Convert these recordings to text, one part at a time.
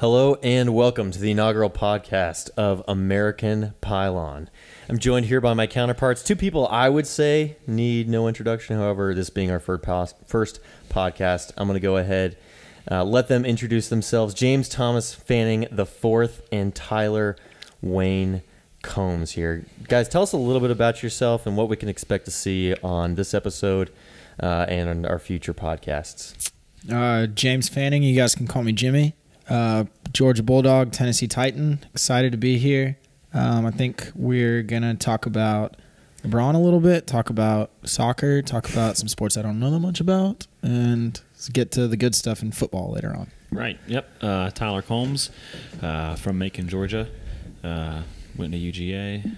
Hello and welcome to the inaugural podcast of American Pylon. I'm joined here by my counterparts, two people I would say need no introduction. However, this being our first podcast, I'm going to go ahead, let them introduce themselves. James Thomas Fanning IV and Tyler Wayne Combs here. Guys, tell us a little bit about yourself and what we can expect to see on this episode and on our future podcasts. James Fanning, you guys can call me Jimmy. Georgia Bulldog, Tennessee Titan. Excited to be here. I think we're going to talk about LeBron a little bit, talk about soccer, talk about some sports I don't know that much about, and get to the good stuff in football later on. Right. Yep. Tyler Combs from Macon, Georgia. Went to UGA.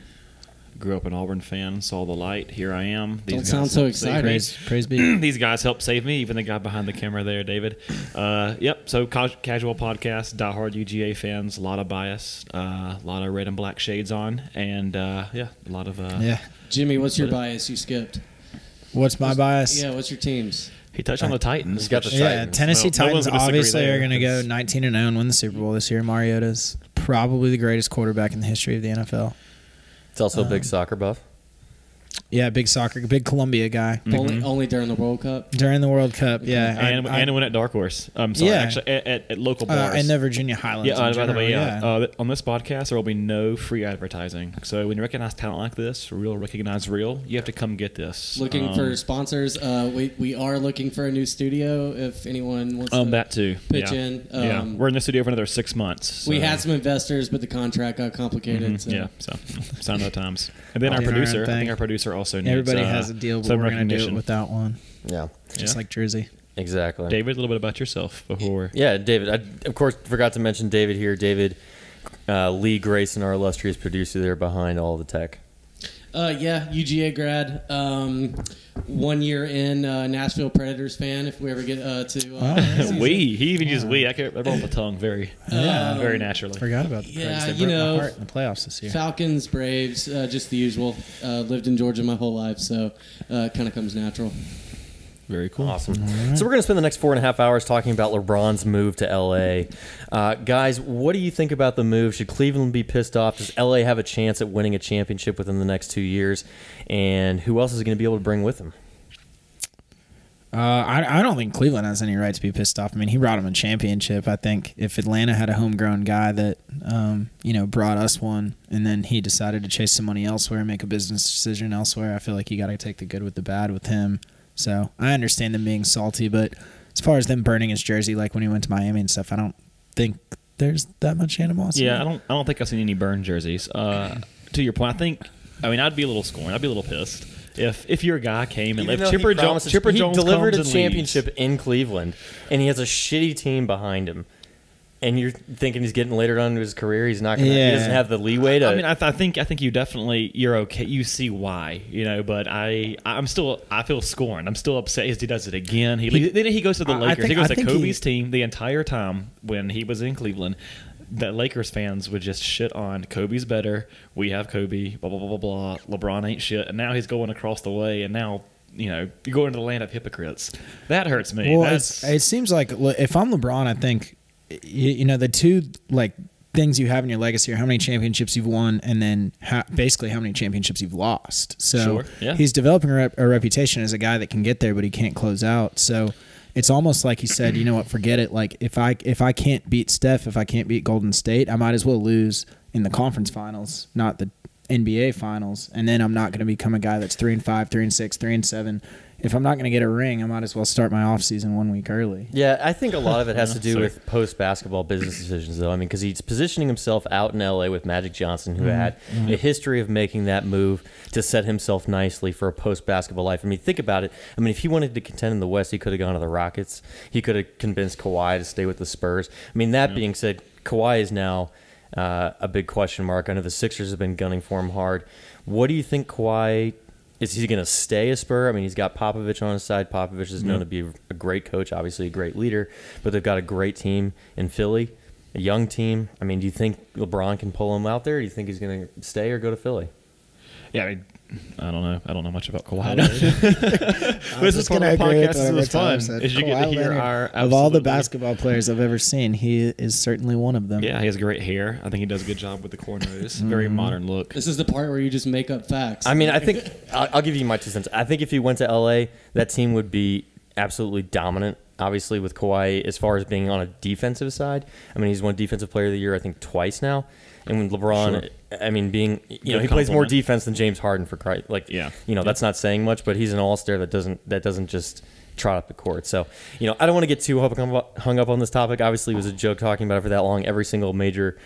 Grew up an Auburn fan, saw the light. Here I am. Don't sound so excited. Praise be. These guys helped save me, even the guy behind the camera there, David. Yep, so casual podcast, diehard UGA fans, a lot of bias, a lot of red and black shades on, and a lot of... Jimmy, what's your bias? You skipped. What's my bias? Yeah, what's your teams? He touched on the Titans. He's got the Titans. Tennessee Titans no obviously are going to go 19-0 and win the Super Bowl this year. Mariota's probably the greatest quarterback in the history of the NFL. It's also a big soccer buff. Yeah, big Columbia guy. Mm-hmm. Only during the World Cup? During the World Cup, yeah. And win at Dark Horse. Actually, at local bars. And the Virginia Highlands. Yeah, by the way, on this podcast, there will be no free advertising. So when you recognize talent like this, real recognize real, you have to come get this. Looking for sponsors. We are looking for a new studio if anyone wants to that too. pitch in. We're in the studio for another 6 months. So. We had some investors, but the contract got complicated. Mm-hmm. So sign of the times. And then our producer, I think our producer also needs everybody has a deal, but we're going to do it without one. Yeah. Just like Jersey. Exactly. David, a little bit about yourself before. Yeah, David. I, of course, forgot to mention David here. David Lee Grayson, our illustrious producer there behind all the tech. UGA grad. 1 year in, Nashville Predators fan. If we ever get to, he even uses we. I roll the tongue very naturally. Forgot about the Preds. They broke my heart in the playoffs this year. Falcons, Braves, just the usual. Lived in Georgia my whole life, so kind of comes natural. Very cool. Awesome. Right. So we're going to spend the next 4.5 hours talking about LeBron's move to L.A. Guys, what do you think about the move? Should Cleveland be pissed off? Does L.A. have a chance at winning a championship within the next 2 years? And who else is going to be able to bring with him? I don't think Cleveland has any right to be pissed off. I mean, he brought him a championship. I think if Atlanta had a homegrown guy that, brought us one, and then he decided to chase some money elsewhere and make a business decision elsewhere, I feel like you got to take the good with the bad with him. So I understand them being salty, but as far as them burning his jersey, like when he went to Miami and stuff, I don't think there's that much animosity. Yeah, I don't think I've seen any burned jerseys. To your point, I'd be a little scorned. I'd be a little pissed if your guy came and left Chipper Jones. He delivered a championship in Cleveland, and he has a shitty team behind him. And you're thinking he's getting later on in his career. He's not going to. He doesn't have the leeway to. I mean, I think you definitely you're okay. You see why, but I feel scorned. I'm still upset as he does it again. Then he goes to the Lakers. He goes to Kobe's team the entire time when he was in Cleveland. The Lakers fans would just shit on Kobe's better. We have Kobe. Blah blah blah blah blah. LeBron ain't shit. And now he's going across the way. And now you go into the land of hypocrites. That hurts me. Well, it seems like if I'm LeBron, I think. The two things you have in your legacy are how many championships you've won and then basically how many championships you've lost. So he's developing a reputation as a guy that can get there, but he can't close out. So it's almost like he said, you know what, forget it. Like if I can't beat Steph, if I can't beat Golden State, I might as well lose in the conference finals, not the NBA finals. And then I'm not going to become a guy that's 3-5, 3-6, 3-7. If I'm not going to get a ring, I might as well start my offseason 1 week early. Yeah, I think a lot of it has to do with post-basketball business decisions, though. I mean, because he's positioning himself out in L.A. with Magic Johnson, who had a history of making that move to set himself nicely for a post-basketball life. I mean, think about it. I mean, if he wanted to contend in the West, he could have gone to the Rockets. He could have convinced Kawhi to stay with the Spurs. I mean, that being said, Kawhi is now a big question mark. I know the Sixers have been gunning for him hard. What do you think Kawhi... Is he going to stay a Spur? I mean, he's got Popovich on his side. Popovich is known to be a great coach, obviously a great leader, but they've got a great team in Philly, a young team. I mean, do you think LeBron can pull him out there? Or do you think he's going to stay or go to Philly? Yeah, I don't know much about Kawhi Leonard. This is part of the podcast. This was fun. Is you get to hear our of all the basketball players I've ever seen, he is certainly one of them. Yeah, he has great hair. I think he does a good job with the cornrows. Very modern look. This is the part where you just make up facts. I mean, I think I'll give you my 2 cents. I think if he went to LA, that team would be absolutely dominant. Obviously, with Kawhi, as far as being on a defensive side, I mean, he's won Defensive Player of the Year, I think, twice now. And with LeBron, I mean, being he plays more defense than James Harden for Christ. That's not saying much, but he's an all-star that doesn't just trot up the court. So, I don't want to get too hung up on this topic. Obviously, it was a joke talking about it for that long. Every single major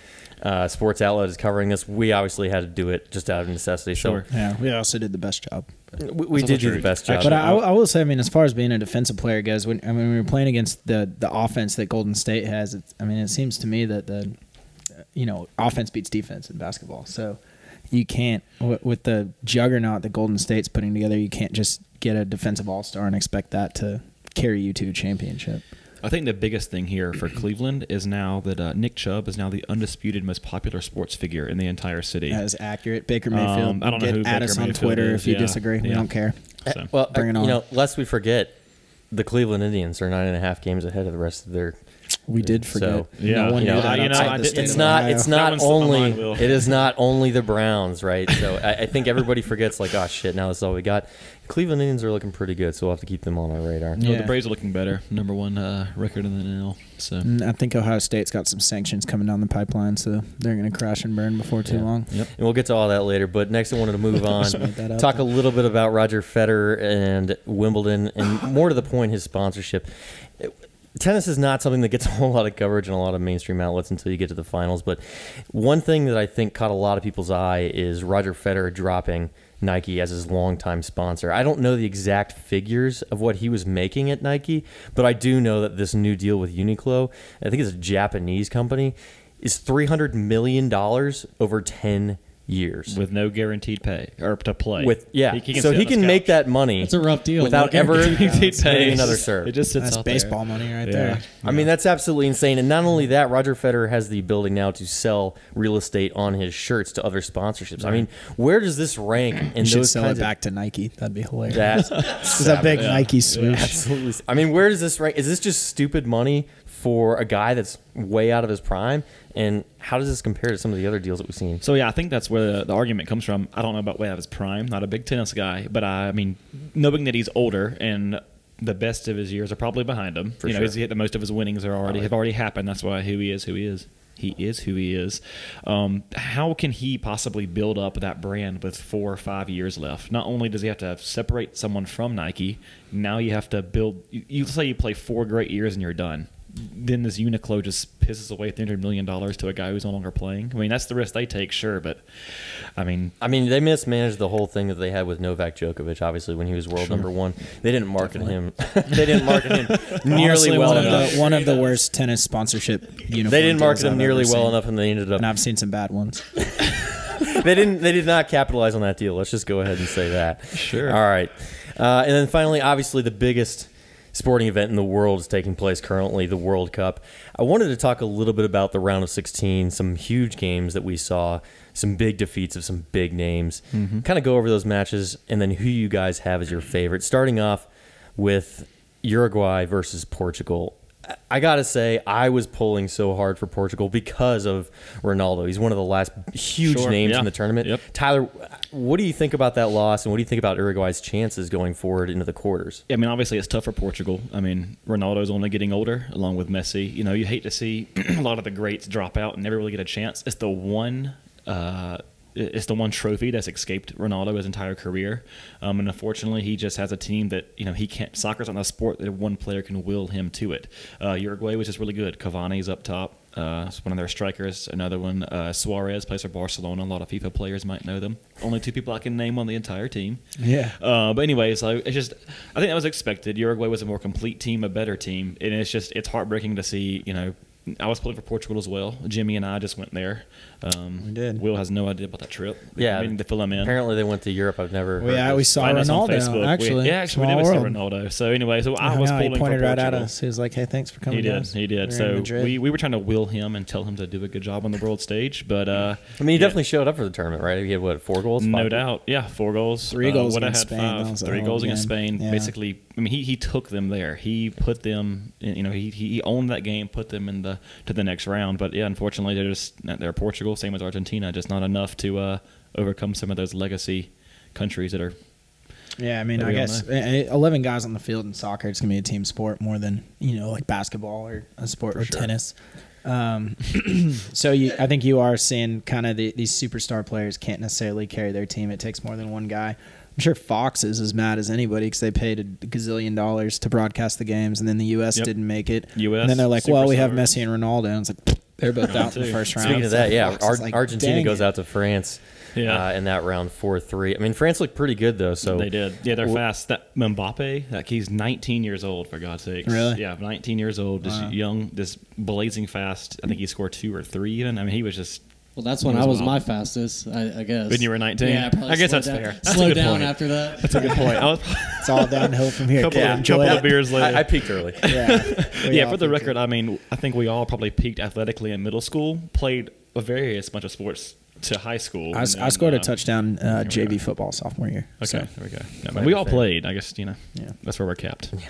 sports outlet is covering this. We obviously had to do it just out of necessity. Sure. So, yeah, we also did the best job. We did do the best job. But I will say, I mean, as far as being a defensive player goes, when we were playing against the offense that Golden State has, it seems to me that the offense beats defense in basketball. So you can't, with the juggernaut that Golden State's putting together, you can't just get a defensive all-star and expect that to carry you to a championship. I think the biggest thing here for Cleveland is now that Nick Chubb is now the undisputed most popular sports figure in the entire city. That is accurate. Baker Mayfield. I don't know who add Baker us on Mayfield Twitter is. if you disagree. We don't care. So. Well, bring it on. Lest we forget, the Cleveland Indians are 9.5 games ahead of the rest of their. We did forget. So, yeah, no one it's not only the Browns, right? So I think everybody forgets, like, oh shit, now this is all we got. Cleveland Indians are looking pretty good, so we'll have to keep them on our radar. Yeah. The Braves are looking better. Number 1 record in the NL. So I think Ohio State's got some sanctions coming down the pipeline, so they're going to crash and burn before too long. Yep. And we'll get to all that later. But next, I wanted to move on, talk a little bit about Roger Federer and Wimbledon, and more to the point, his sponsorship. Tennis is not something that gets a whole lot of coverage in a lot of mainstream outlets until you get to the finals. But one thing that I think caught a lot of people's eye is Roger Federer dropping Nike as his longtime sponsor. I don't know the exact figures of what he was making at Nike, but I do know that this new deal with Uniqlo, I think it's a Japanese company, is $300 million over 10 years with no guaranteed pay or to play. He can make that money. That's a rough deal without ever paying another serve. It just sits that's out baseball there. money right there. I mean, that's absolutely insane. And not only that, Roger Federer has the ability now to sell real estate on his shirts to other sponsorships. Right. I mean, where does this rank in those? Sell it back to Nike. That'd be hilarious. That's a big Nike swoosh. Absolutely. I mean, where does this rank? Is this just stupid money for a guy that's way out of his prime? And how does this compare to some of the other deals that we've seen? So, I think that's where the argument comes from. I don't know about way out of his prime. Not a big tennis guy. But, I mean, knowing that he's older and the best of his years are probably behind him. For sure. He's hit the most of his winnings have already happened. That's why who he is. He is who he is. How can he possibly build up that brand with 4 or 5 years left? Not only does he have to separate someone from Nike, now you have to build. You say you play 4 great years and you're done. Then this Uniqlo just pisses away $300 million to a guy who's no longer playing. I mean, that's the risk they take, sure, but I mean, they mismanaged the whole thing that they had with Novak Djokovic. Obviously, when he was world number 1, they didn't market him. They didn't market him nearly well enough. One of the worst tennis sponsorship uniforms. They didn't market him nearly well enough, and they ended up. And I've seen some bad ones. They did not capitalize on that deal. Let's just go ahead and say that. Sure. All right, and then finally, obviously, the biggest sporting event in the world is taking place currently, the World Cup. I wanted to talk a little bit about the round of 16, some huge games that we saw, some big defeats of some big names. Kind of go over those matches and then who you guys have as your favorite. Starting off with Uruguay versus Portugal. I got to say, I was pulling so hard for Portugal because of Ronaldo. He's one of the last huge names in the tournament. Yep. Tyler, what do you think about that loss, and what do you think about Uruguay's chances going forward into the quarters? I mean, obviously, it's tough for Portugal. I mean, Ronaldo's only getting older, along with Messi. You hate to see a lot of the greats drop out and never really get a chance. It's the one trophy that's escaped Ronaldo his entire career. And unfortunately, he just has a team that, he can't. Soccer's not a sport that one player can will him to it. Uruguay was just really good. Cavani's up top. It's one of their strikers. Another one, Suarez, plays for Barcelona. A lot of FIFA players might know them. Only 2 people I can name on the entire team. Yeah. But anyway, so I think that was expected. Uruguay was a more complete team, a better team. And it's heartbreaking to see, I was pulling for Portugal as well. Jimmy and I just went there. We did. Will has no idea about that trip. Yeah, I mean, to fill him in. Apparently they went to Europe. I've never. Well, yeah, we saw Ronaldo. Actually, we did see Ronaldo. So anyway, I was pulling he pointed for right Portugal. at us. He was like, "Hey, thanks for coming." He did. So we were trying to will him and tell him to do a good job on the world stage. But I mean, he definitely showed up for the tournament, right? He had what, 4 goals? No doubt. Yeah, 4 goals. 3 goals against Spain. 3 goals against Spain. Yeah. Basically, I mean, he took them there. He put them. He owned that game, put them to the next round. But yeah, unfortunately, they're Portugal, same as Argentina, just not enough to overcome some of those legacy countries that are. Yeah, I mean, I guess 11 guys on the field in soccer, it's gonna be a team sport more than like basketball or a sport or tennis. So I think you are seeing kind of these superstar players can't necessarily carry their team. It takes more than one guy. I'm sure Fox is as mad as anybody because they paid a gazillion dollars to broadcast the games, and then the U.S. didn't make it. And then they're like, well, we have Messi and Ronaldo. And it's like, they're both out in the first round. Speaking of that, yeah, Argentina goes out to France in that round 4-3. I mean, France looked pretty good, though. So they did. Yeah, they're fast. That Mbappe, he's 19 years old, for God's sakes. Really? Yeah, 19 years old, just young, just blazing fast. I think he scored 2 or 3 even. I mean, he was just... Well, that's when I was my fastest, I guess. When you were 19? Yeah, I guess that's fair. Slow down after that. That's a good point. It's all downhill from here. Couple of beers later. I peaked early. Yeah, for the record, I mean, I think we all probably peaked athletically in middle school, played a various bunch of sports to high school. I scored a touchdoon JV football sophomore year. Okay, there we go. Yeah, we all played. I guess that's where we're capped. Yeah.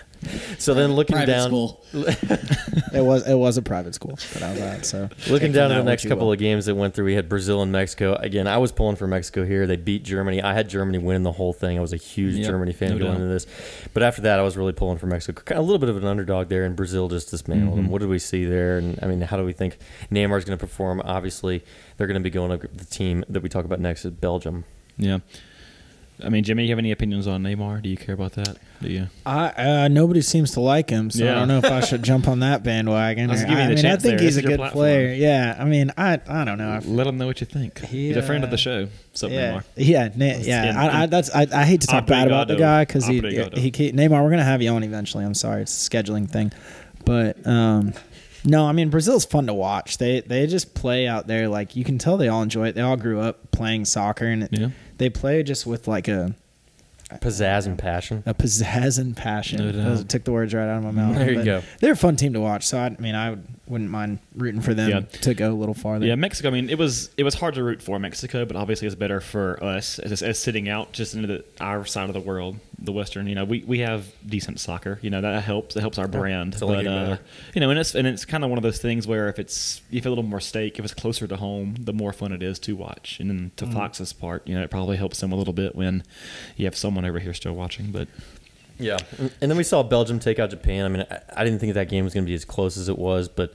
So then looking private down, school. it was a private school, but I was at. So looking down at the next couple of games that went through, we had Brazil and Mexico. Again, I was pulling for Mexico here. They beat Germany. I had Germany win the whole thing. I was a huge Germany fan going into this, but after that, I was really pulling for Mexico. Kind of a little bit of an underdog there, and Brazil just dismantled them. What did we see there? And I mean, how do we think Neymar's going to perform? Obviously, they're going to be going up the team that we talk about next is Belgium. Yeah. I mean, Jimmy, you have any opinions on Neymar? Do you care about that? Do you? Nobody seems to like him, so I don't know if I should jump on that bandwagon. I think he's a good player. Yeah, I mean, I don't know. Let him know what you think. He's a friend of the show. Neymar. I hate to talk bad about the guy because Neymar. We're gonna have you on eventually. I'm sorry, it's a scheduling thing, but. No, I mean, Brazil's fun to watch. They just play out there. Like, you can tell they all enjoy it. They all grew up playing soccer, and they play just with, like, a pizzazz and passion. A pizzazz and passion. Those took the words right out of my mouth. There you go. They're a fun team to watch, so, I wouldn't mind rooting for them to go a little farther. Yeah, Mexico, I mean, it was hard to root for Mexico, but obviously it's better for us as sitting out just into our side of the world, the Western. We have decent soccer. That helps. It helps our brand. But and it's kind of one of those things where if you have a little more stake, if it's closer to home, the more fun it is to watch. And then to Fox's part, it probably helps them a little bit when you have someone over here still watching. But yeah, and then we saw Belgium take out Japan. I mean, I didn't think that game was going to be as close as it was, but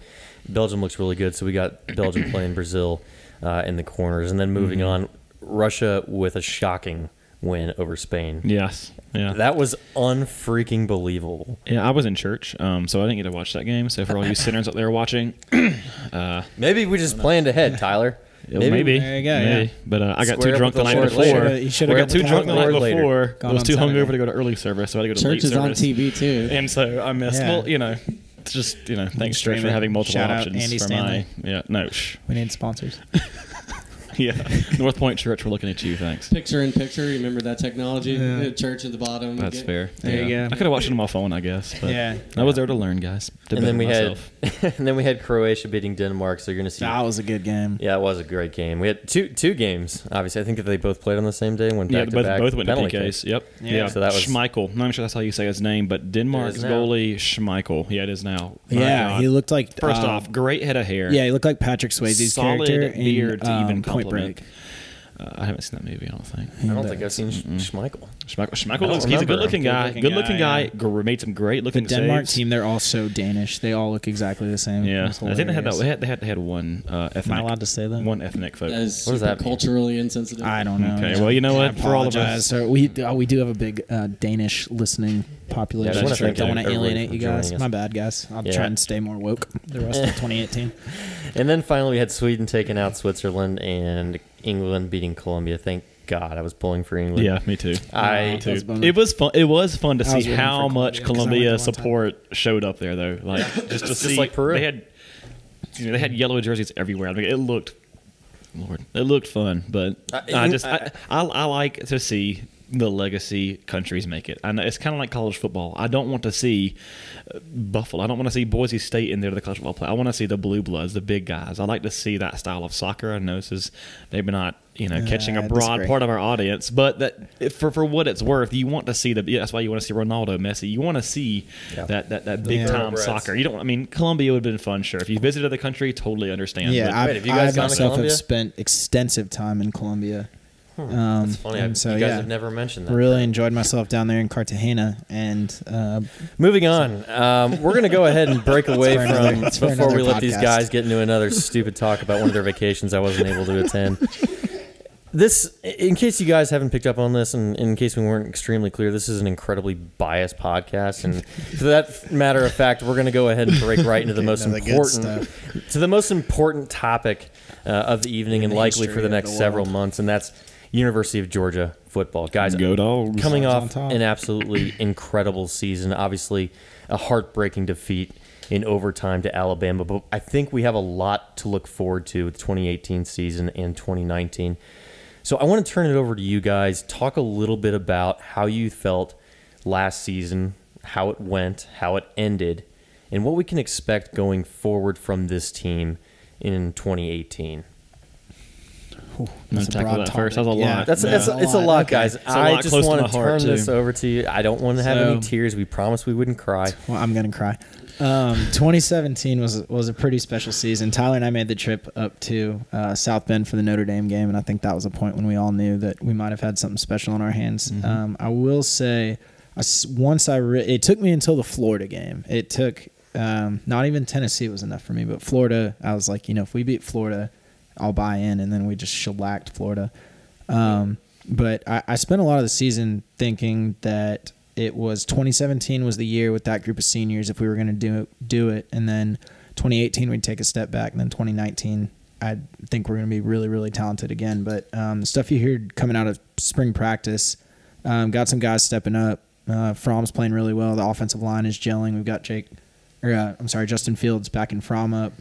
Belgium looks really good. So we got Belgium playing Brazil in the corners, and then moving on, Russia with a shocking win over Spain. Yes, yeah, that was unfreaking believable. Yeah, I was in church, so I didn't get to watch that game. So for all you sinners out there watching, maybe we just planned ahead, Tyler. Maybe. There you go. Yeah. But I got too drunk the night before. I got too drunk the night before. I was too hungover to go to early service, so I had to go to late service. Church is on TV too, and so I missed. Well, it's just thanks for having multiple options Andy for Stanley. We need sponsors. Yeah, North Point Church, we're looking at you. Thanks. Picture in picture. Remember that technology? Yeah. Church at the bottom. That's fair. There you go. I could have watched it on my phone, I guess. But I was there to learn, guys. And then we had Croatia beating Denmark. So you're gonna see that was a good game. Yeah, it was a great game. We had two games. Obviously, I think that they both played on the same day. Went back to back. Both went to PKs. Yep. Yeah. So that was Schmeichel. I'm not sure that's how you say his name, but Denmark's goalie Schmeichel. Yeah, it is now. He looked like first off, great head of hair. Yeah, he looked like Patrick Swayze's character in beard to even Point Break. I haven't seen that movie, I don't think. I don't think I've seen Schmeichel. He's a good-looking guy. Good-looking guy. Made some great-looking saves. The Denmark team, they're all so Danish. They all look exactly the same. Yeah. I think they had that. They had one ethnic. Am I allowed to say that? One ethnic folk. That is what is that culturally insensitive? I don't know. Okay, well, you know what? For all of us. So we do have a big Danish listening population. I don't want to alienate you guys. My bad, guys. I'll try and stay more woke the rest of 2018. And then finally we had Sweden taking out Switzerland and England beating Colombia. Thank God, I was pulling for England. Yeah, me too. It was fun. It was fun to see how much Colombia support showed up there, though. Like just to see, like Peru. They had yellow jerseys everywhere. I mean, it looked Lord, it looked fun, but I like to see the legacy countries make it. I know it's kind of like college football. I don't want to see Buffalo. I don't want to see Boise State in there to the college football play. I want to see the blue bloods, the big guys. I like to see that style of soccer. I know this is maybe not catching a broad part of our audience, but that for what it's worth, you want to see that's why you want to see Ronaldo, Messi. You want to see that big time soccer. You don't. I mean, Colombia would have been fun, sure. If you visited the country, totally understand. Yeah, I myself have spent extensive time in Colombia. That's funny. You guys have never mentioned that. Really enjoyed myself down there in Cartagena. And moving on, we're going to go ahead and break away from before we let these guys get into another stupid talk about one of their vacations I wasn't able to attend. This, in case you guys haven't picked up on this, and in case we weren't extremely clear, this is an incredibly biased podcast, and for that matter of fact, we're going to go ahead and break right into the most important topic of the evening, and likely for the next several months, and that's University of Georgia football. Guys, go Dogs. Coming off an absolutely incredible season, obviously a heartbreaking defeat in overtime to Alabama, but I think we have a lot to look forward to with the 2018 season and 2019. So I want to turn it over to you guys. Talk a little bit about how you felt last season, how it went, how it ended, and what we can expect going forward from this team in 2018 That's tackle that first. That's a lot. It's a lot, guys. I just want to turn this over to you. I don't want to have any tears. We promised we wouldn't cry. Well, I'm going to cry. 2017 was a pretty special season. Tyler and I made the trip up to South Bend for the Notre Dame game, and I think that was a point when we all knew that we might have had something special on our hands. Mm-hmm. I will say, it took me until the Florida game. It took not even Tennessee was enough for me, but Florida, I was like, if we beat Florida, I'll buy in, and then we just shellacked Florida. But I spent a lot of the season thinking that it was 2017 was the year with that group of seniors if we were going to do it, and then 2018 we'd take a step back, and then 2019 I think we're going to be really, really talented again. But the stuff you heard coming out of spring practice, got some guys stepping up. Fromm's playing really well. The offensive line is gelling. We've got Justin Fields backing Fromm up.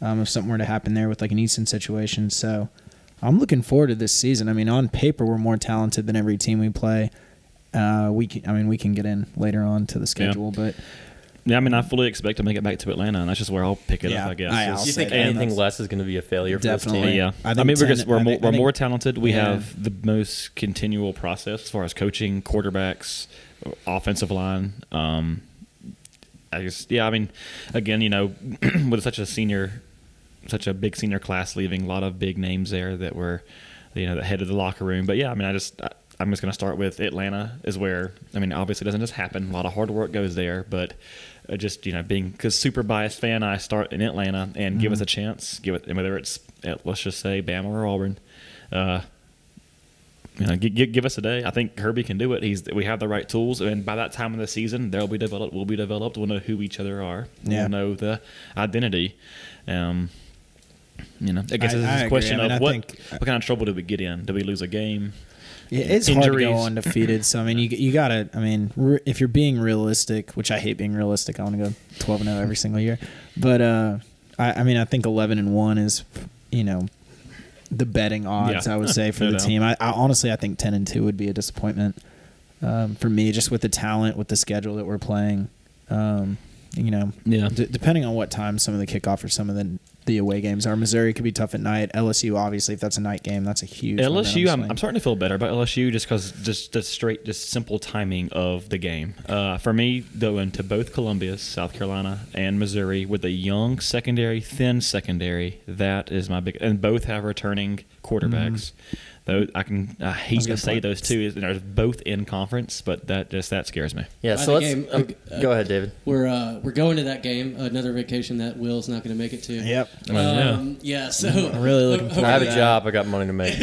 If something were to happen there with like an Easton situation. So I'm looking forward to this season. I mean, on paper, we're more talented than every team we play. We can get in later on to the schedule, but I fully expect to make it back to Atlanta, and that's just where I'll pick it up, I guess. Do you think anything less is going to be a failure for this team? Yeah. We're more talented. We have the most continual process as far as coaching, quarterbacks, offensive line. Again, with such a big senior class leaving, a lot of big names there that were, the head of the locker room. But I'm just going to start with Atlanta is where, obviously it doesn't just happen. A lot of hard work goes there, but because super biased fan, I start in Atlanta and give us a chance. Whether it's, let's just say Bama or Auburn, give us a day. I think Kirby can do it. We have the right tools, and by that time of the season, we'll be developed. We'll know who each other are. We'll know the identity. I guess it's a question of what kind of trouble do we get in? Do we lose a game? Yeah, it's injuries. Hard to go undefeated. So you gotta. If you're being realistic, which I hate being realistic, I want to go 12-0 every single year. But I think 11-1 is, the betting odds. I would say for the team. I honestly, I think 10-2 would be a disappointment for me, just with the talent, with the schedule that we're playing. Depending on what time some of the kickoff or some of the away games are. Missouri could be tough at night. LSU, obviously, if that's a night game, that's a huge LSU. I'm starting to feel better about LSU just because the simple timing of the game. For me, going to both Columbia's, South Carolina, and Missouri with a young secondary, thin secondary, that is my big. And both have returning quarterbacks. I hate to say those two. They're both in conference, but that scares me. Yeah, so let's go ahead, David. We're going to that game, another vacation that Will's not going to make it to. Yep. So I'm really looking forward to I have a job. I got money to make.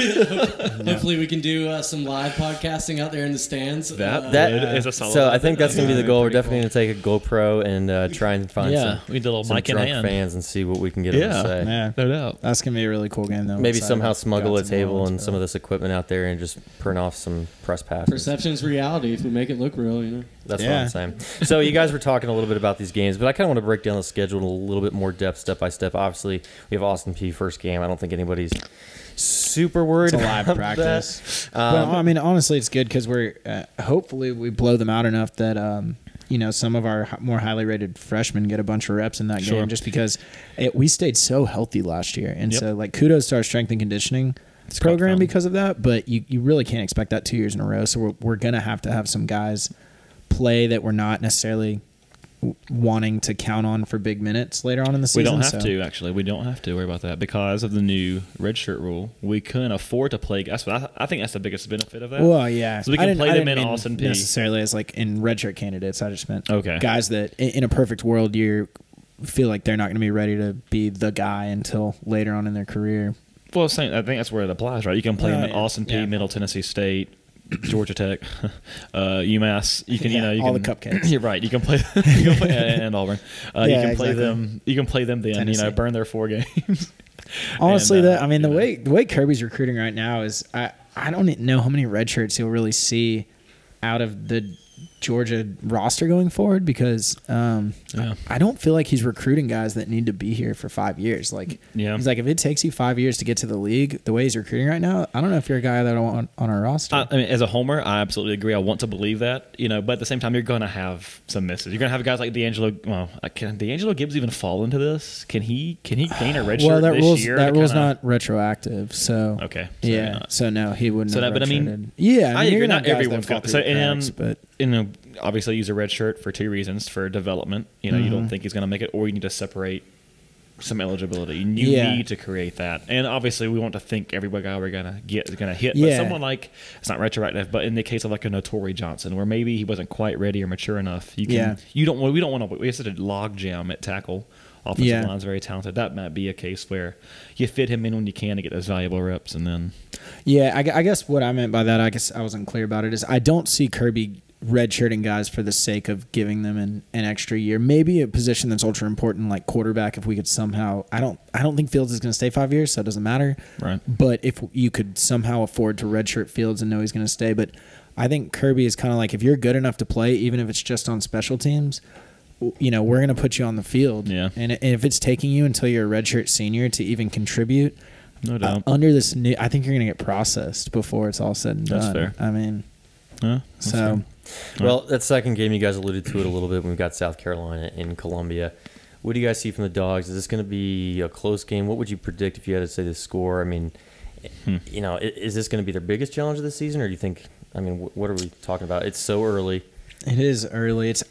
Hopefully we can do some live podcasting out there in the stands. That is a solid. So I think that's going to be the goal. We're definitely going to take a GoPro and try and find some mic in drunk hand fans and see what we can get them to say. Yeah, no doubt. That's going to be a really cool game, though. Maybe somehow smuggle a table and some of the equipment out there and just print off some press passes. Perception's reality if we make it look real, That's what I'm saying. So you guys were talking a little bit about these games, but I kind of want to break down the schedule in a little bit more depth, step by step. Obviously, we have Austin Peay first game. I don't think anybody's super worried about live practice. Well, I mean, honestly, it's good because we're hopefully we blow them out enough that some of our more highly rated freshmen get a bunch of reps in that game, just because we stayed so healthy last year, and so like kudos to our strength and conditioning program because of that. But you really can't expect that 2 years in a row. So we're gonna have to have some guys play that we're not necessarily wanting to count on for big minutes later on in the season. We don't have to, actually. We don't have to worry about that because of the new redshirt rule. We couldn't afford to play. I think that's the biggest benefit of that. Well, yeah. So we can play them in Austin Peay. Necessarily as like in redshirt candidates. I just meant guys that in a perfect world you feel like they're not going to be ready to be the guy until later on in their career. Well, I think that's where it applies, right? You can play them at Austin Peay, Middle Tennessee State, Georgia Tech, UMass. You can, all the cupcakes. You're right. You can play, and Auburn. You can play them. You can play them then. Tennessee. Burn their 4 games. Honestly, the way Kirby's recruiting right now is I don't know how many red shirts you'll really see out of the Georgia roster going forward because I don't feel like he's recruiting guys that need to be here for 5 years. He's like, if it takes you 5 years to get to the league, the way he's recruiting right now, I don't know if you're a guy that I want on our roster. I mean, as a homer, I absolutely agree. I want to believe that, but at the same time, you're going to have some misses. You're going to have guys like D'Angelo. Well, can D'Angelo Gibbs even fall into this? Can he gain a red shirt this year? That rule's not retroactive. So okay, so no, he wouldn't. So have but I mean, I agree. Not everyone's got. So but obviously use a red shirt for 2 reasons: for development. You don't think he's going to make it, or you need to separate some eligibility. You need to create that, and obviously we want to think every guy we're going to get is going to hit. But someone like, it's not retroactive, but in the case of like a Notori Johnson, where maybe he wasn't quite ready or mature enough, we don't want to. We have such a log jam at tackle. Offensive line's very talented. That might be a case where you fit him in when you can to get those valuable reps, and then. Yeah, I guess what I meant by that, I guess I wasn't clear about it, is I don't see Kirby redshirting guys for the sake of giving them an extra year. Maybe a position that's ultra important like quarterback, if we could somehow. I don't think Fields is going to stay 5 years, so it doesn't matter. Right. But if you could somehow afford to redshirt Fields and know he's going to stay, but I think Kirby is kind of like, if you're good enough to play, even if it's just on special teams, we're going to put you on the field. Yeah. And if it's taking you until you're a redshirt senior to even contribute, no doubt. Under this new, I think you're going to get processed before it's all said and done. That's fair. I mean, that's fair. Well, that second game, you guys alluded to it a little bit when we got South Carolina in Columbia. What do you guys see from the Dogs? Is this going to be a close game? What would you predict if you had to say the score? I mean, is this going to be their biggest challenge of the season, or do you think? I mean, what are we talking about? It's so early. It is early. It's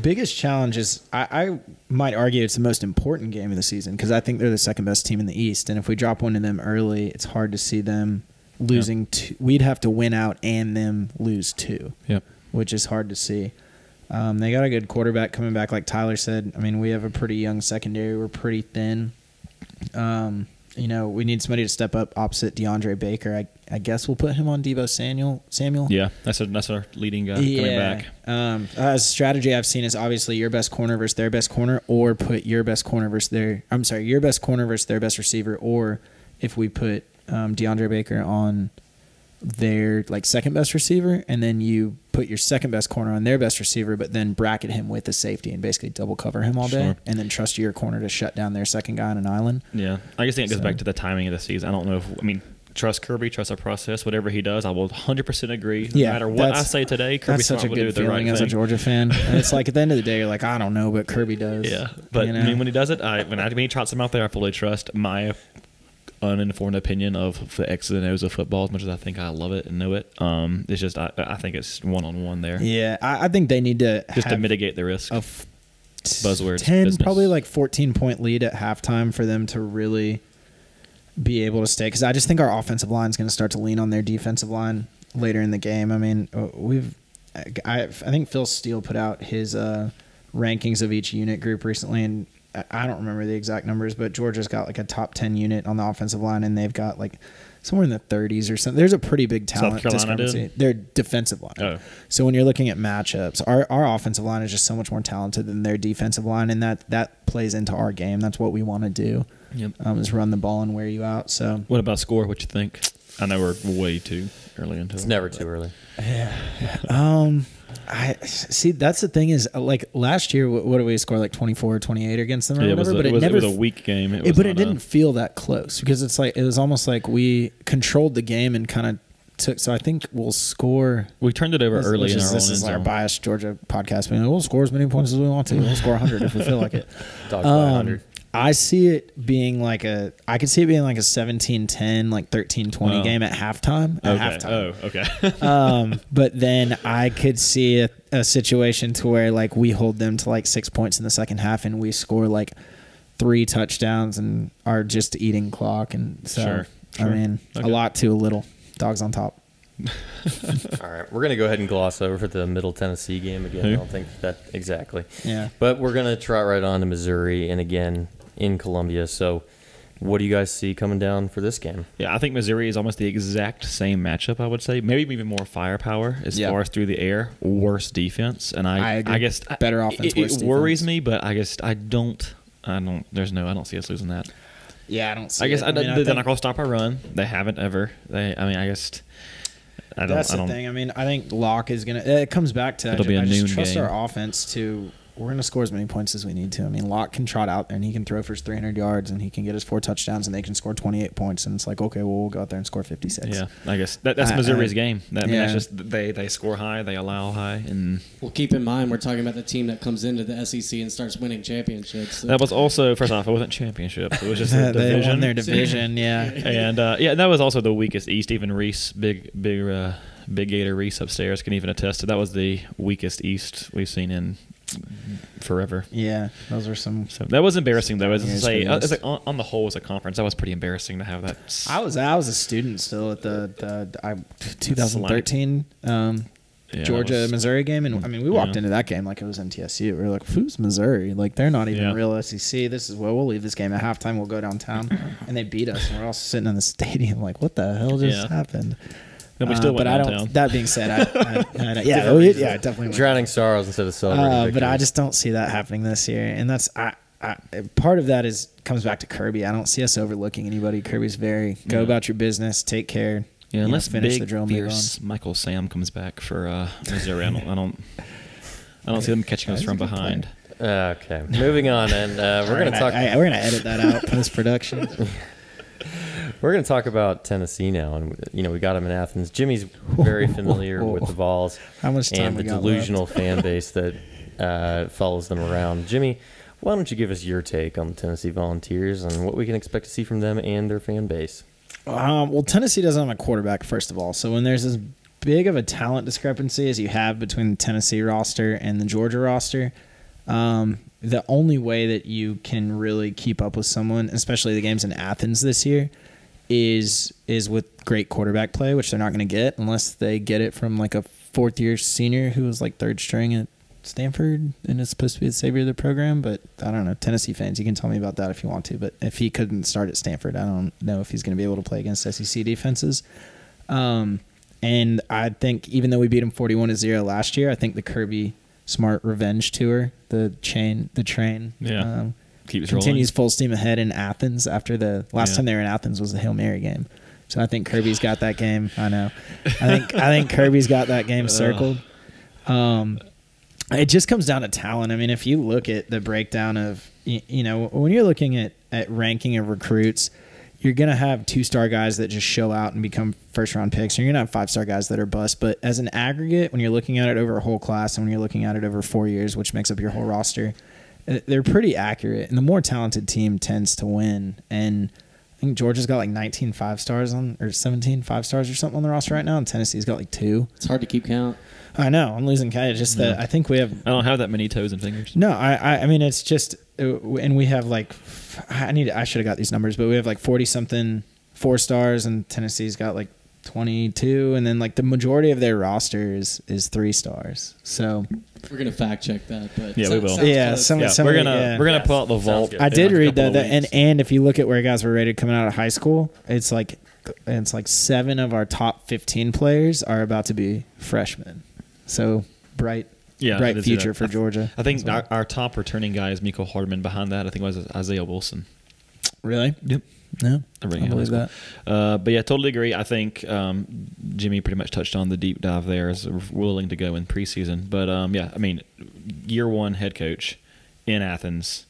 biggest challenge is I might argue it's the most important game of the season because I think they're the second best team in the East, and if we drop one to them early, it's hard to see them losing. We'd have to win out and them lose 2. Yep. Which is hard to see. They got a good quarterback coming back, like Tyler said. I mean, we have a pretty young secondary. We're pretty thin. We need somebody to step up opposite DeAndre Baker. I guess we'll put him on Deebo Samuel. Yeah, that's our leading guy coming back. A strategy I've seen is obviously your best corner versus their best corner, or put your best corner versus your best corner versus their best receiver, or if we put DeAndre Baker on their second best receiver, and then you put your second best corner on their best receiver, but then bracket him with the safety and basically double cover him all day, and then trust your corner to shut down their second guy on an island. Yeah, I guess it goes back to the timing of the season. I don't know trust Kirby, trust our process. Whatever he does, I will 100% agree. No matter what I say today, Kirby's such a good feeling as a Georgia fan. And it's like at the end of the day, you're like, I don't know, but Kirby does. Yeah, but I mean, when he does it, when he trots him out there, I fully trust my uninformed opinion of the X's and O's of football. As much as I think I love it and know it, it's just I think it's one-on-one there. Yeah, I think they need to just to mitigate the risk of buzzwords. 10, probably 14-point lead at halftime for them to really be able to stay. Because I just think our offensive line is going to start to lean on their defensive line later in the game. I mean, I think Phil Steele put out his rankings of each unit group recently, and I don't remember the exact numbers, but Georgia's got a top 10 unit on the offensive line, and they've got somewhere in the 30s or something. There's a pretty big talent discrepancy. Their defensive line. Oh. So when you're looking at matchups, our offensive line is just so much more talented than their defensive line, and that plays into our game. That's what we want to do. Yep. Is run the ball and wear you out. So what about score? What you think? I know we're way too early into it. It's never too early. Yeah. I see. That's the thing is, like last year, what did we score? Like 24 or 28 against them or whatever. But it was a weak game. It didn't feel that close because it was almost like we controlled the game and kind of took. So I think we'll score. We turned it over early in our own This is like our biased Georgia podcast. We'll score as many points as we want to. We'll score 100 if we feel like it. Dogs by 100. I see it being like a 17-10, like 13-20 game at halftime. Oh, okay. But then I could see a situation to where like we hold them to like 6 points in the second half and we score like 3 touchdowns and are just eating clock. And so, sure. I mean, a lot to a little. Dogs on top. All right, we're going to go ahead and gloss over the Middle Tennessee game again. I don't think that exactly. Yeah. But we're going to trot right on to Missouri and again in Columbia. So what do you guys see coming down for this game? Yeah, I think Missouri is almost the exact same matchup, I would say. Maybe even more firepower as far as through the air. Worse defense. And I guess better offense, it worries me, but I guess I don't see us losing that. Yeah, I don't see I guess it. they're not going to stop our run. They haven't ever. That's the thing. I mean, I think Locke is going to – it comes back to – I just trust our offense to – we're going to score as many points as we need to. I mean, Locke can trot out there, and he can throw for his 300 yards, and he can get his 4 touchdowns, and they can score 28 points. And it's like, okay, well, we'll go out there and score 56. Yeah, I guess that's Missouri's game. That's just they score high, they allow high. And well, keep in mind, we're talking about the team that comes into the SEC and starts winning championships. So. That was also, first off, it wasn't championships. It was just a division. They won their division, yeah. And, that was also the weakest East. Even Reese, Big Gator Reese upstairs can even attest to that was the weakest East we've seen in forever. Yeah, those are some. So that was embarrassing, though. It's like on the whole, as a conference, that was pretty embarrassing to have that. I was a student still at the 2013 Georgia Missouri game, and I mean we walked into that game like it was MTSU. We were like, "Who's Missouri? Like they're not even real SEC. This is we'll leave this game at halftime. We'll go downtown," and they beat us. And we're all sitting in the stadium like, "What the hell just happened?" And we still went downtown. I don't. That being said, definitely drowning sorrows instead of celebrating. But I just don't see that happening this year, and that's part of that comes back to Kirby. I don't see us overlooking anybody. Kirby's go about your business, take care. Yeah, unless finish the drill, fierce Michael Sam comes back for Missouri, I don't see them catching us from behind. Okay, moving on, and we're going to talk. We're going to edit that out post production. We're going to talk about Tennessee now, and we got them in Athens. Jimmy's very familiar with the Vols and the delusional fan base that follows them around. Jimmy, why don't you give us your take on the Tennessee Volunteers and what we can expect to see from them and their fan base? Well, Tennessee doesn't have a quarterback, first of all. So when there's as big of a talent discrepancy as you have between the Tennessee roster and the Georgia roster, the only way that you can really keep up with someone, especially the games in Athens this year, is with great quarterback play, which they're not going to get unless they get it from like a fourth-year senior who was like third string at Stanford and is supposed to be the savior of the program. But I don't know. Tennessee fans, you can tell me about that if you want to. But if he couldn't start at Stanford, I don't know if he's going to be able to play against SEC defenses. And I think even though we beat him 41-0 last year, I think the Kirby Smart revenge tour, the train, continues full steam ahead in Athens after the last time they were in Athens was the Hail Mary game. So I think Kirby's got that game. I know. I think Kirby's got that game circled. It just comes down to talent. I mean, if you look at the breakdown of, when you're looking at ranking of recruits, you're going to have 2-star guys that just show out and become first-round picks. And you're going to have 5-star guys that are bust. But as an aggregate, when you're looking at it over a whole class and when you're looking at it over 4 years, which makes up your whole roster, they're pretty accurate. And the more talented team tends to win. And I think Georgia's got like 19 5-stars or 17 5-stars or something on the roster right now. And Tennessee's got like 2. It's hard to keep count. I know. I'm losing count. It's just that I think we have... I don't have that many toes and fingers. No, I mean, it's just... And we have like... I should have got these numbers, but we have like 40-something 4-stars, and Tennessee's got like 22, and then like the majority of their roster is 3 stars. So... We're gonna fact check that, but yeah, we will. Yeah, we're gonna pull out the vault. I did read that, and if you look at where guys were rated coming out of high school, it's like 7 of our top 15 players are about to be freshmen. So bright future for Georgia. I think our top returning guy is Miko Hardman. Behind that, I think it was Isaiah Wilson. Really? Yep. No, I believe that. But yeah, totally agree. I think Jimmy pretty much touched on the deep dive there. Is willing to go in preseason, but yeah, I mean, year one head coach in Athens,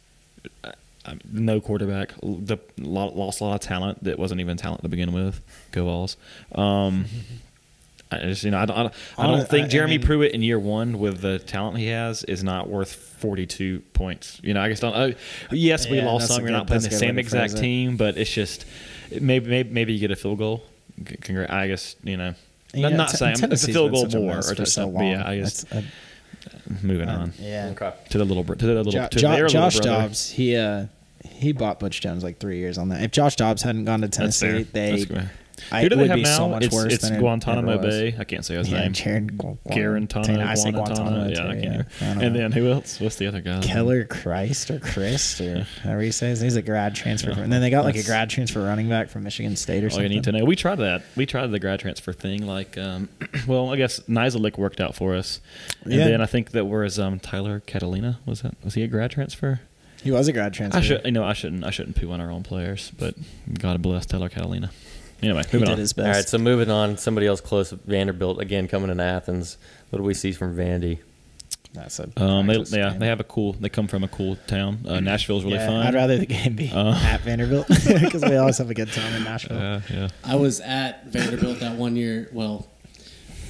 no quarterback, lost a lot of talent that wasn't even talent to begin with. Go Vols. I just, I don't think Jeremy Pruitt in year one with the talent he has is not worth 42 points. I just don't. Yes, we lost some. We're not playing the same exact team, but it's just maybe you get a field goal. I guess I'm not saying it's a field goal more or so long. Yeah, I guess. Moving on. Yeah. Okay. To the little. Josh Dobbs. He bought Butch Jones like 3 years on that. If Josh Dobbs hadn't gone to Tennessee, who do they have now? So much worse it's than Guantanamo Bay. I can't say his name. Guarantano. I say Guantanamo. Yeah, I can't. And then who else? What's the other guy? Keller Christ or however he says. He's a grad transfer. And then they got like a grad transfer running back from Michigan State or something. All you need to know. We tried that. We tried the grad transfer thing. Like, well, I guess Nizelik worked out for us. And then I think that was Tyler Catalina. Was he a grad transfer? He was a grad transfer. I shouldn't poo on our own players, but God bless Tyler Catalina. Anyway, moving on. His best. All right, so moving on. Somebody else close, Vanderbilt again coming in Athens. What do we see from Vandy? That's a they have a cool. They come from a cool town. Nashville's really fun. I'd rather the game be at Vanderbilt because we always have a good time in Nashville. Yeah. I was at Vanderbilt that 1 year. Well,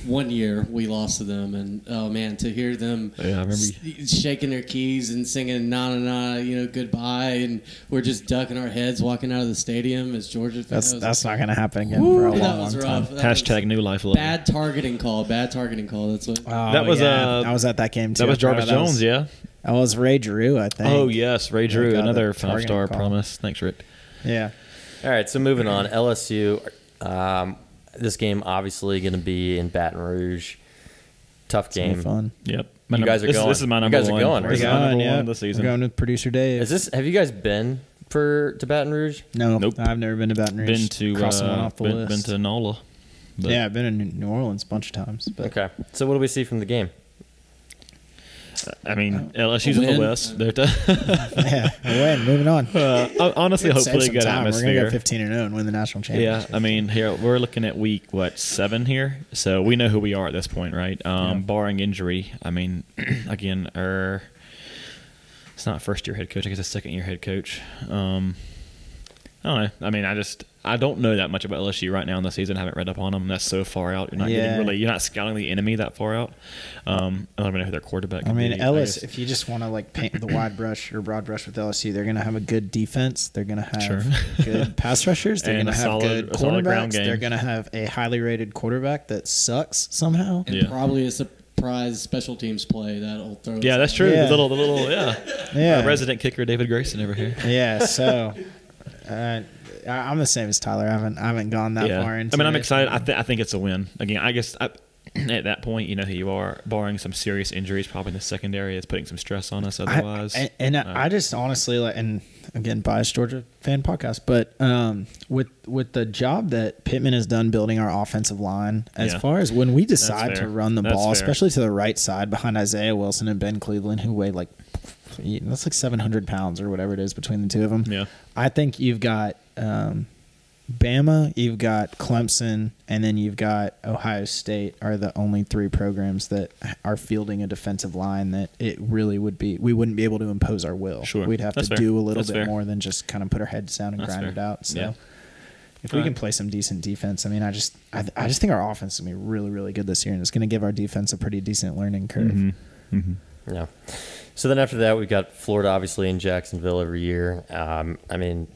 1 year we lost to them, and oh man, to hear them shaking their keys and singing "Na Na Na," goodbye, and we're just ducking our heads walking out of the stadium as Georgia fans. That's not going to happen again for a long time. Hashtag new life. Bad targeting call. That's what. I was at that game too. That was Jarvis Jones. That was Ray Drew, I think. Oh yes, Ray Drew, another 5-star promise. Thanks, Rick. Yeah. All right, so moving on, LSU. This game obviously going to be in Baton Rouge. Tough game. Fun. Yep. You guys are going. This is my number one. You guys are going. This is my number one this season. We're going with producer Dave. Have you guys been to Baton Rouge? No. Nope. I've never been to Baton Rouge. Been to crossing one off the list. Been to NOLA. Yeah, I've been in New Orleans a bunch of times. But. Okay. So what do we see from the game? I mean, LSU's in the West. Yeah, a win. Moving on. Honestly, hopefully, good atmosphere. We're gonna go 15-0 and win the national championship. Yeah, I mean, here we're looking at week 7 here, so we know who we are at this point, right? Barring injury, I mean, again, it's not first-year head coach. I guess a second-year head coach. I don't know. I mean, I don't know that much about LSU right now in the season. I haven't read up on them. That's so far out. You're not scouting the enemy that far out. I don't even know who their quarterback is. I mean, Ellis, if you just want to like paint the wide brush or broad brush with LSU, they're going to have a good defense. They're going to have good pass rushers. They're going to have good cornerbacks. They're going to have a highly rated quarterback that sucks somehow. And probably a surprise special teams play that'll throw. Yeah, that's true. Yeah. The little resident kicker David Grayson over here. Yeah, so I'm the same as Tyler. I haven't gone that far into it. I mean, I'm excited. I think it's a win. Again, I guess at that point, you know who you are. Barring some serious injuries, probably in the secondary, it's putting some stress on us otherwise. I just honestly, and again, biased Georgia fan podcast, but with the job that Pittman has done building our offensive line, as far as when we decide to run the ball, especially to the right side behind Isaiah Wilson and Ben Cleveland, who weigh that's like 700 pounds or whatever it is between the two of them. Yeah. I think you've got Bama, you've got Clemson, and then you've got Ohio State are the only three programs that are fielding a defensive line that it really would be. We wouldn't be able to impose our will. Sure. We'd have to do a little bit more than just kind of put our heads down and grind it out. So if we can play some decent defense, I mean, I just think our offense is going to be really, really good this year, and it's going to give our defense a pretty decent learning curve. Mm-hmm. Mm-hmm. Yeah. So then after that, we've got Florida, obviously, in Jacksonville every year. I mean,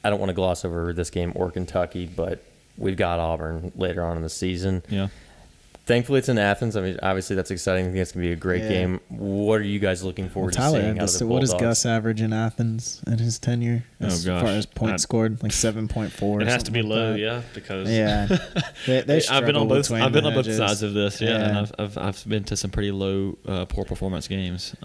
I don't want to gloss over this game or Kentucky, but we've got Auburn later on in the season. Yeah. Thankfully, it's in Athens. I mean, obviously, that's exciting. I think it's going to be a great game. What are you guys looking forward to seeing out of the Bulldogs? What does Gus average in Athens in his tenure as far as points scored? Like 7.4. It has to be low, because they I've been on both sides of this, and I've been to some pretty low, poor performance games. I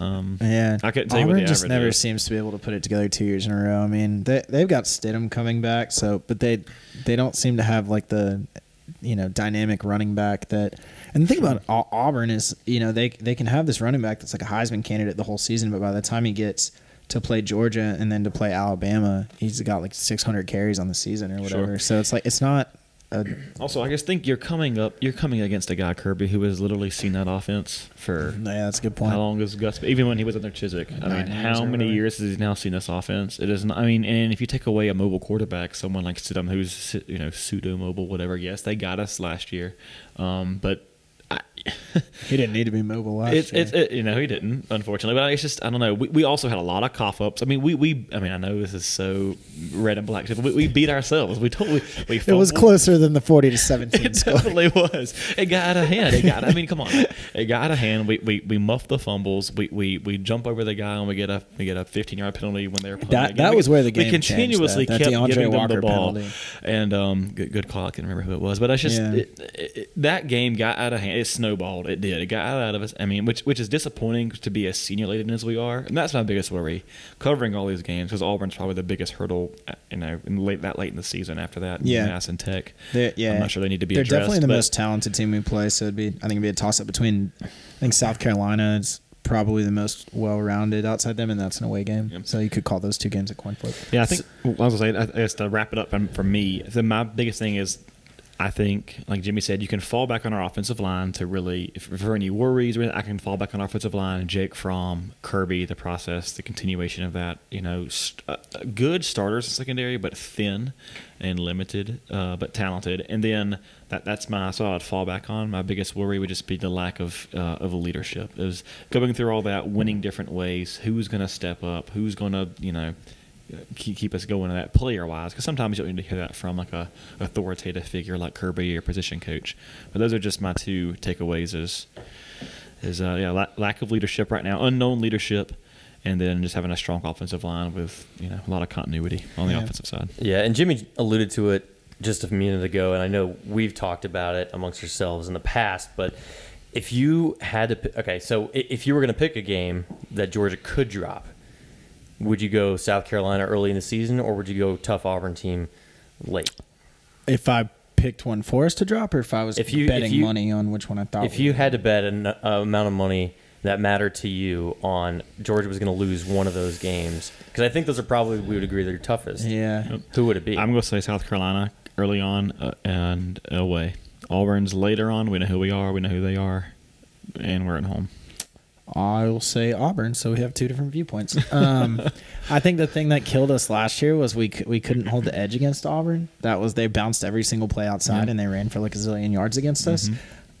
couldn't tell you what the average just never seems to be able to put it together 2 years in a row. I mean, they've got Stidham coming back, but they don't seem to have like the dynamic running back that. And the thing about Auburn is, they can have this running back that's like a Heisman candidate the whole season, but by the time he gets to play Georgia and then to play Alabama, he's got like 600 carries on the season or whatever. Sure. So it's like it's not. Also, I just think you're coming against a guy, Kirby, who has literally seen that offense for that's a good point. How long has Gus? Even when he was under Chiswick, I mean, how many years has he now seen this offense? It is. I mean, and if you take away a mobile quarterback, someone like Stidham, who's pseudo mobile, whatever. Yes, they got us last year, but. He didn't need to be mobile last year. He didn't, unfortunately. But it's just, I don't know. We also had a lot of cough ups. I mean, I know this is so red and black, but we beat ourselves. We it was closer than the 40-17 It definitely was. It got out of hand. I mean, come on. It got out of hand. We muffed the fumbles. We jump over the guy and we get a 15-yard penalty when they're playing. That was where the game changed. We continuously kept giving them the ball. Penalty. And good call. I can't remember who it was, but it's just that game got out of hand. It snowballed. It did. It got out of us. I mean, which is disappointing to be as senior laden as we are, and that's my biggest worry. Covering all these games because Auburn's probably the biggest hurdle, late in the season. After that, Mass and Tech. I'm not sure they need to be. They're addressed, definitely the most talented team we play. So I think it'd be a toss up between. I think South Carolina is probably the most well-rounded outside them, and that's an away game. Yep. So you could call those two games a coin flip. Yeah, I think. I was going to say, I guess to wrap it up for me, my biggest thing is. I think, like Jimmy said, you can fall back on our offensive line to really, if for any worries, I can fall back on our offensive line. Jake Fromm, Kirby, the process, the continuation of that. Good starters in secondary, but thin and limited, but talented. And then that's my solid fallback on. My biggest worry would just be the lack of leadership. It was going through all that, winning different ways. Who's going to step up? Who's going to, keep us going to that player-wise, because sometimes you don't need to hear that from like a authoritative figure like Kirby or position coach. But those are just my two takeaways: lack of leadership right now, unknown leadership, and then just having a strong offensive line with a lot of continuity on the offensive side. Yeah, and Jimmy alluded to it just a minute ago, and I know we've talked about it amongst ourselves in the past, but if you had to, so if you were going to pick a game that Georgia could drop. Would you go South Carolina early in the season, or would you go tough Auburn team late? If I picked one for us to drop, or if I was betting money on which one I thought. If you had to bet an amount of money that mattered to you on Georgia was going to lose one of those games, because I think those are probably, we would agree, they're toughest. Yeah. Who would it be? I'm going to say South Carolina early on and away. Auburn's later on. We know who we are. We know who they are, and we're at home. I'll say Auburn, so we have two different viewpoints. I think the thing that killed us last year was we couldn't hold the edge against Auburn. That was they bounced every single play outside, and they ran for like a zillion yards against us.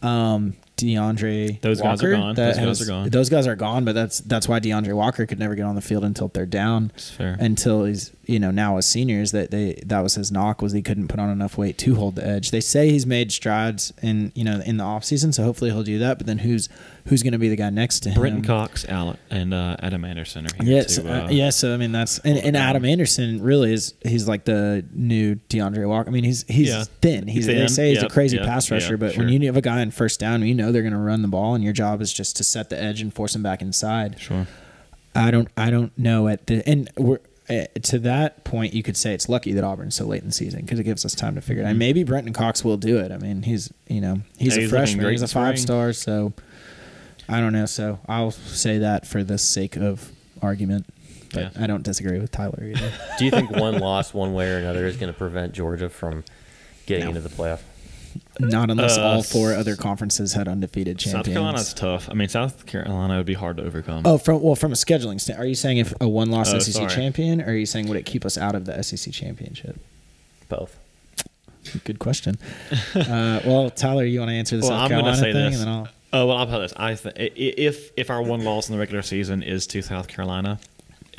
DeAndre those Walker, guys are gone. Those guys are gone, but that's why DeAndre Walker could never get on the field until they're down. That's fair. Until he's now as seniors that was his knock was he couldn't put on enough weight to hold the edge. They say he's made strides in the offseason, so hopefully he'll do that. But then who's going to be the guy next to him? Brenton Cox, and Adam Anderson are here too. So I mean that's and Adam Anderson really he's like the new DeAndre Walker. I mean he's thin. They say he's a crazy pass rusher, but when you have a guy in first down, they're going to run the ball, and your job is just to set the edge and force him back inside. Sure. I don't know to that point, you could say it's lucky that Auburn's so late in the season because it gives us time to figure it out. And maybe Brenton Cox will do it. I mean, he's a freshman, he's a 5-star, so I don't know. So I'll say that for the sake of argument, but I don't disagree with Tyler either. Do you think one loss one way or another is going to prevent Georgia from getting into the playoff? Not unless all four other conferences had undefeated champions. South Carolina's tough. I mean, South Carolina would be hard to overcome. Oh, from a scheduling standpoint, are you saying if a one-loss SEC champion, or are you saying would it keep us out of the SEC championship? Both. Good question. Well, Tyler, you want to answer the South Carolina thing? This. And then I'll. I'll tell this. If our one loss in the regular season is to South Carolina,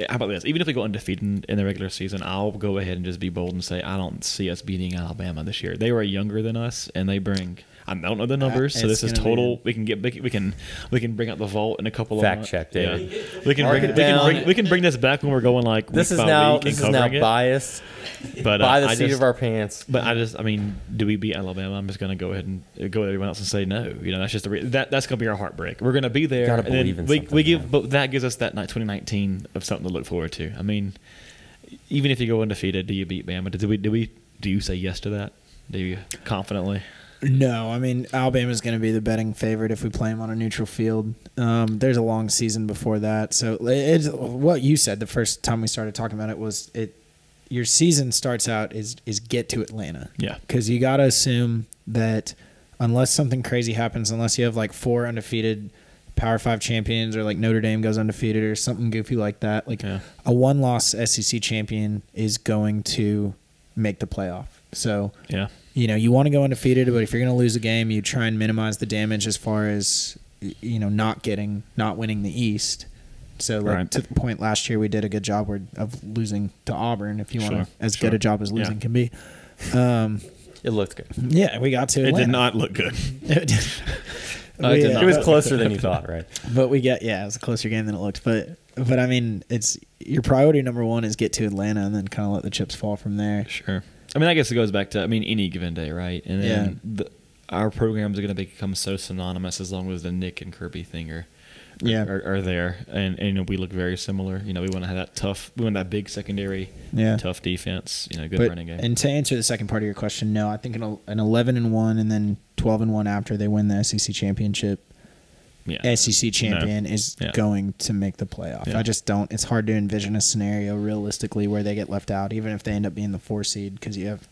how about this? Even if we go undefeated in the regular season, I'll go ahead and just be bold and say I don't see us beating Alabama this year. They were younger than us, and they bring. I don't know the numbers, so this is total. We can bring out the vault in a couple fact of check, David. Yeah. We can bring this back when we're going like this is now biased, but by the seat of our pants. But do we beat Alabama? I'm just going to go ahead and go with everyone else and say no. That's just that's going to be our heartbreak. We're going to be there. Gotta believe in something. But that gives us that 2019 of something to look forward to. I mean, even if you go undefeated, do you beat Bama? Do you say yes to that? Do you confidently? No, I mean, Alabama's going to be the betting favorite if we play them on a neutral field. There's a long season before that. So it's what you said the first time we started talking about it was your season starts out is get to Atlanta. Yeah. Because you got to assume that unless something crazy happens, unless you have like 4 undefeated Power 5 champions or like Notre Dame goes undefeated or something goofy like that, like a 1-loss SEC champion is going to make the playoff. So, you want to go undefeated, but if you're going to lose a game, you try and minimize the damage as far as, not winning the East. So, to the point last year, we did a good job of losing to Auburn, if you want as good a job as losing can be. It looked good. Yeah, we got to Atlanta. It did not look good. It was closer than you thought, right? But it was a closer game than it looked. But I mean, it's your priority number one is get to Atlanta and then kind of let the chips fall from there. Sure. I mean, I guess it goes back to any given day, right? And then our programs are going to become so synonymous as long as the Nick and Kirby thing are there, and we look very similar. We want to have that tough. We want that big secondary, tough defense. Good running game. And to answer the second part of your question, no, I think an 11-1 and then 12-1 after they win the SEC championship. Yeah. SEC champion is going to make the playoff. Yeah. I just don't. It's hard to envision a scenario realistically where they get left out, even if they end up being the 4 seed, because you have.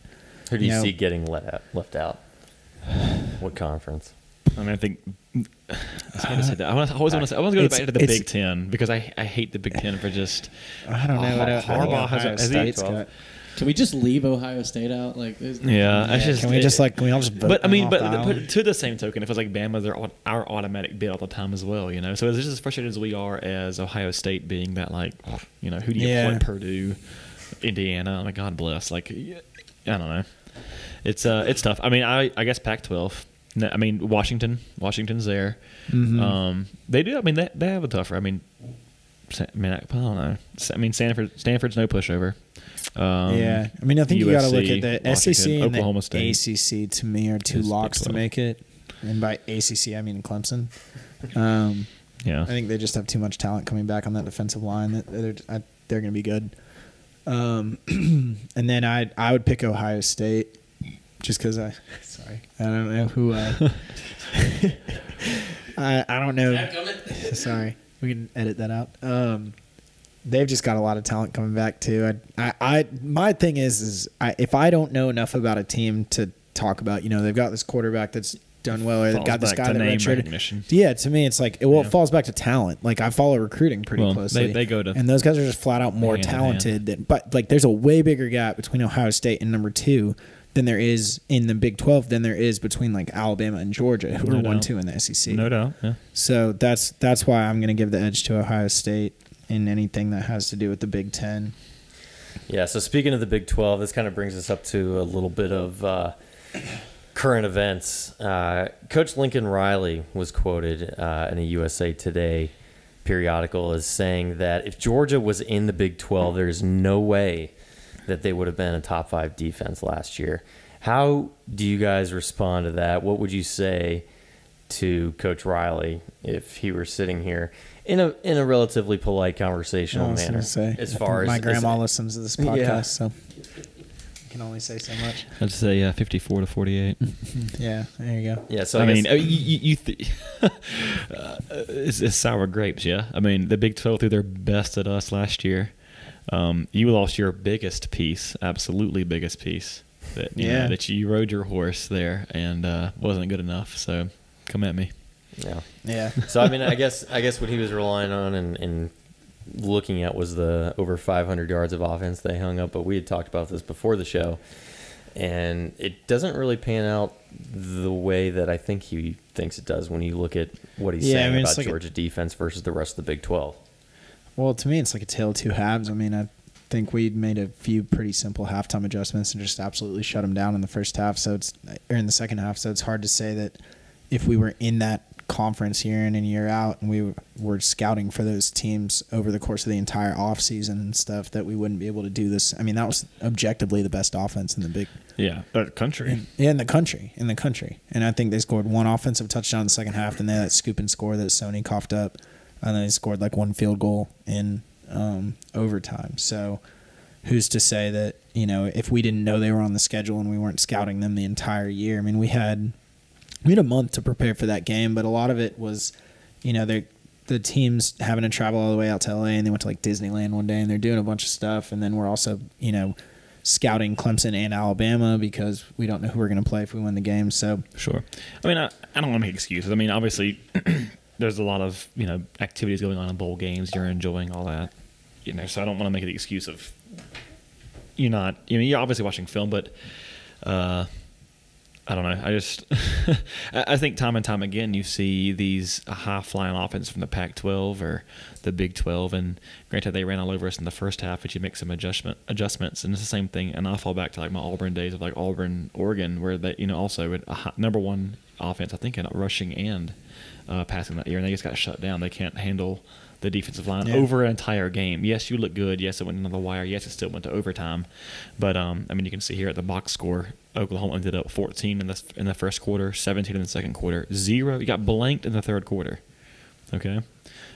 Who do you see getting left out? What conference? I mean, I think it's hard to say that. I always want to go back to the Big Ten because I hate the Big Ten for just. I don't know. Harbaugh has Can we just leave Ohio State out? Can we all just vote? But I mean, but to the same token, if it's like Bama, they're our automatic bid all the time as well. So it's just as frustrated as we are as Ohio State being that who do you play? Purdue, Indiana. Like God bless. I don't know. It's tough. I mean, I guess Pac-12. I mean, Washington's there. Mm-hmm. They do. I mean, they have a tougher. I don't know. I mean, Stanford's no pushover. I mean, I think you got to look at the Washington, SEC and Oklahoma the State. ACC. To me, are two locks to make it. And by ACC, I mean Clemson. I think they just have too much talent coming back on that defensive line. That they're going to be good. And then I would pick Ohio State just because I don't know who. I don't know. Sorry, we can edit that out. They've just got a lot of talent coming back too. My thing is if I don't know enough about a team to talk about, they've got this quarterback that's done well, or they've got this guy that redshirted. Yeah, to me, it's like it falls back to talent. Like I follow recruiting pretty closely. They go to, and those guys are just flat out more talented. But there's a way bigger gap between Ohio State and number 2 than there is in the Big 12 than there is between Alabama and Georgia, who are 1-2 in the SEC. No doubt. Yeah. So that's why I'm going to give the edge to Ohio State in anything that has to do with the Big 10. Yeah, so speaking of the Big 12, this kind of brings us up to a little bit of current events. Coach Lincoln Riley was quoted in a USA Today periodical as saying that if Georgia was in the Big 12, there's no way that they would have been a top 5 defense last year. How do you guys respond to that? What would you say to Coach Riley if he were sitting here in a relatively polite conversational manner? As far as my grandma listens to this podcast, so I can only say so much. I'd say 54-48. Yeah, there you go. Yeah, so it's sour grapes. Yeah, I mean the Big 12 threw their best at us last year. You lost your biggest piece, absolutely biggest piece. That you rode your horse there and wasn't good enough. So come at me. Yeah. So I mean, I guess what he was relying on and looking at was the over 500 yards of offense they hung up. But we had talked about this before the show, and it doesn't really pan out the way that I think he thinks it does when you look at what he's saying about Georgia defense versus the rest of the Big 12. Well, to me, it's like a tale of two halves. I mean, I think we made a few pretty simple halftime adjustments and just absolutely shut them down in the first half. Or in the second half. So it's hard to say that if we were in that conference year in and year out and we were scouting for those teams over the course of the entire offseason and stuff, that we wouldn't be able to do this. I mean, that was objectively the best offense in the big country. In the country. And I think they scored one offensive touchdown in the second half, and they had that scoop and score that Sony coughed up. And then they scored one field goal in overtime. So who's to say that, if we didn't know they were on the schedule and we weren't scouting them the entire year. I mean, we had a month to prepare for that game, but a lot of it was, the teams having to travel all the way out to LA, and they went to like Disneyland one day, and they're doing a bunch of stuff. And then we're also, scouting Clemson and Alabama because we don't know who we're going to play if we win the game. So sure. I mean, I don't want to make excuses. I mean, obviously, there's a lot of activities going on in bowl games. You're enjoying all that, So I don't want to make an excuse of you're not. You're obviously watching film, but I don't know. I just I think time and time again you see these high-flying offenses from the Pac-12 or the Big 12, and granted they ran all over us in the first half, but you make some adjustments, and it's the same thing. And I fall back to like my Auburn days of like Auburn, Oregon, where they also with a number one offense, I think, in rushing and passing that year, and they just got shut down. They can't handle the defensive line over an entire game. Yes, you look good. Yes, it went into the wire. Yes, it still went to overtime. But you can see here at the box score, Oklahoma ended up 14 in the first quarter, 17 in the second quarter, 0. You got blanked in the third quarter. Okay,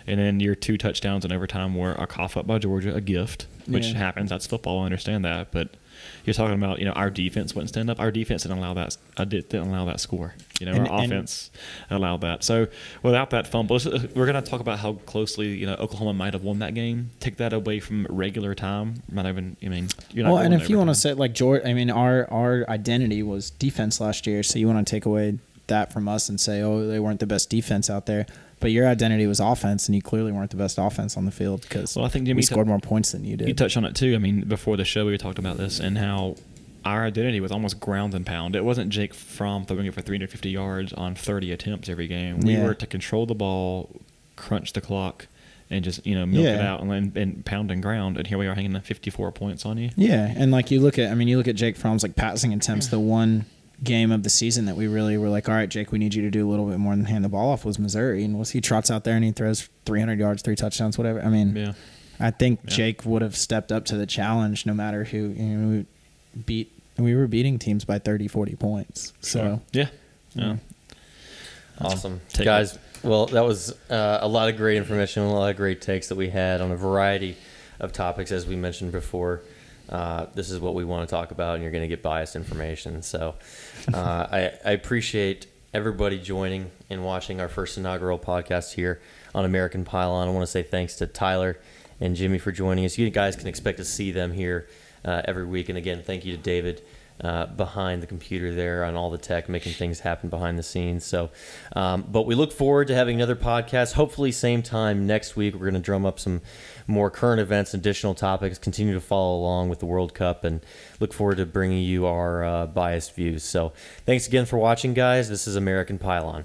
and then your 2 touchdowns in overtime were a cough up by Georgia, a gift, which happens. That's football. I understand that, but you're talking about our defense wouldn't stand up. Our defense didn't allow that. Didn't allow that score. Our offense allowed that. So without that fumble, we're going to talk about how closely Oklahoma might have won that game. Take that away from regular time. Not even. You're not. Well, and if you want to say like Georgia, our identity was defense last year. So you want to take away that from us and say, oh, they weren't the best defense out there. But your identity was offense, and you clearly weren't the best offense on the field because I think Jimmy we scored more points than you did. You touched on it too. Before the show we talked about this and how our identity was almost ground and pound. It wasn't Jake Fromm throwing it for 350 yards on 30 attempts every game. We were to control the ball, crunch the clock, and just milk it out and pound and ground. And here we are hanging 54 points on you. Yeah, and like you look at Jake Fromm's like passing attempts. The one game of the season that we really were like, all right, Jake, we need you to do a little bit more than hand the ball off was Missouri. And he trots out there and he throws 300 yards, 3 touchdowns, whatever. I think Jake would have stepped up to the challenge no matter who we were beating teams by 30, 40 points. So yeah. Awesome. Guys, well, that was a lot of great information, a lot of great takes that we had on a variety of topics, as we mentioned before. This is what we want to talk about, and you're going to get biased information. So I appreciate everybody joining and watching our first inaugural podcast here on American Pylon. I want to say thanks to Tyler and Jimmy for joining us. You guys can expect to see them here every week. And again, thank you to David behind the computer there on all the tech, making things happen behind the scenes. So, but we look forward to having another podcast, hopefully same time next week. We're going to drum up some more current events, additional topics, continue to follow along with the World Cup, and look forward to bringing you our biased views. So thanks again for watching, guys. This is American Pylon.